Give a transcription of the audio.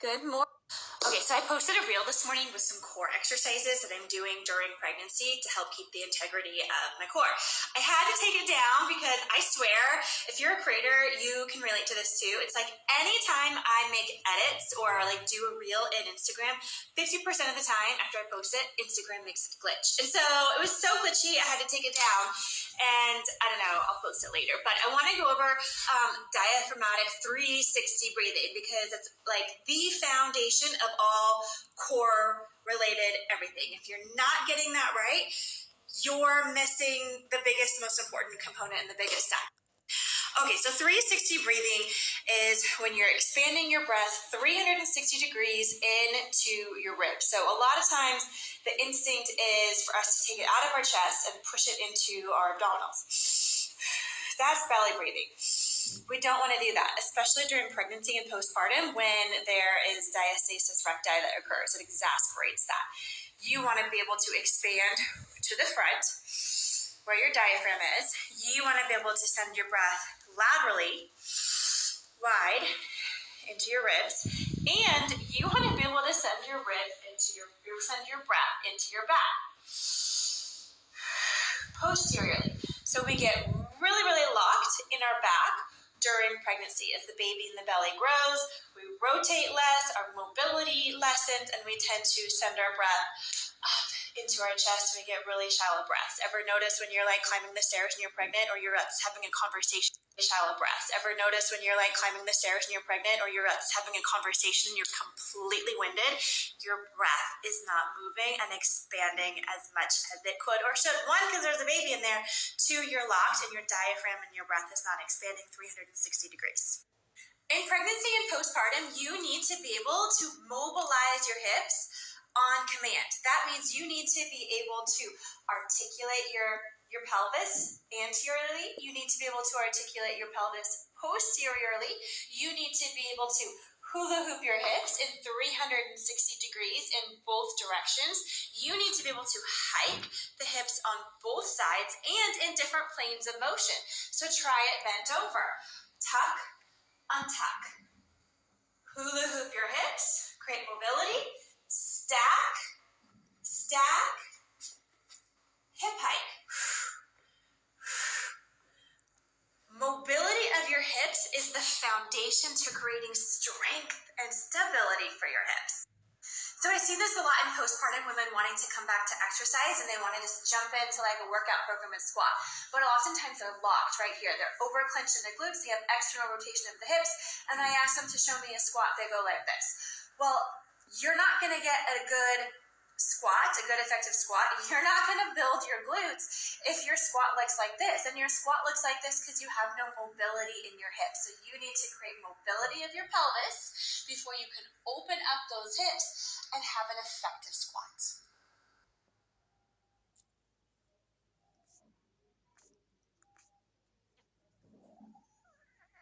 Good morning. Okay, so I posted a reel this morning with some core exercises that I'm doing during pregnancy to help keep the integrity of my core. I had to take it down because I swear, if you're a creator, you can relate to this too. It's like anytime I make edits or like do a reel in Instagram, 50% of the time after I post it, Instagram makes it glitch. And so it was so glitchy, I had to take it down. And I don't know, I'll post it later. But I want to go over diaphragmatic 360 breathing because it's like the foundation of all core related everything. If you're not getting that right, you're missing the biggest, most important component and the biggest step. Okay, so 360 breathing is when you're expanding your breath 360 degrees into your ribs. So a lot of times the instinct is for us to take it out of our chest and push it into our abdominals. That's belly breathing. We don't want to do that, especially during pregnancy and postpartum when there is diastasis recti that occurs. It exasperates that. You want to be able to expand to the front where your diaphragm is. You want to be able to send your breath laterally, wide, into your ribs. And you want to be able to send your ribs into send your breath into your back. Posteriorly. So we get really, really locked in our back during pregnancy. As the baby in the belly grows, we rotate less, our mobility lessens, and we tend to send our breath up into our chest and we get really shallow breaths. Ever notice when you're like climbing the stairs and you're pregnant or you're having a conversation? Shallow breaths. Ever notice when you're like climbing the stairs and you're pregnant or you're having a conversation and you're completely winded, your breath is not moving and expanding as much as it could or should. One, because there's a baby in there. Two, you're locked and your diaphragm and your breath is not expanding 360 degrees. In pregnancy and postpartum, you need to be able to mobilize your hips on command. That means you need to be able to articulate your pelvis anteriorly. You need to be able to articulate your pelvis posteriorly. You need to be able to hula hoop your hips in 360 degrees in both directions. You need to be able to hike the hips on both sides and in different planes of motion. So try it bent over. Tuck, untuck. Hula hoop your hips, create mobility. Stack, stack, hip hike. Mobility of your hips is the foundation to creating strength and stability for your hips. So I see this a lot in postpartum women wanting to come back to exercise and they want to just jump into like a workout program and squat. But oftentimes they're locked right here. They're over clenched in the glutes. They have external rotation of the hips. And I ask them to show me a squat. They go like this. Well, you're not going to get a good squat, a good effective squat. You're not going to build your glutes if your squat looks like this. And your squat looks like this because you have no mobility in your hips. So you need to create mobility of your pelvis before you can open up those hips and have an effective squat.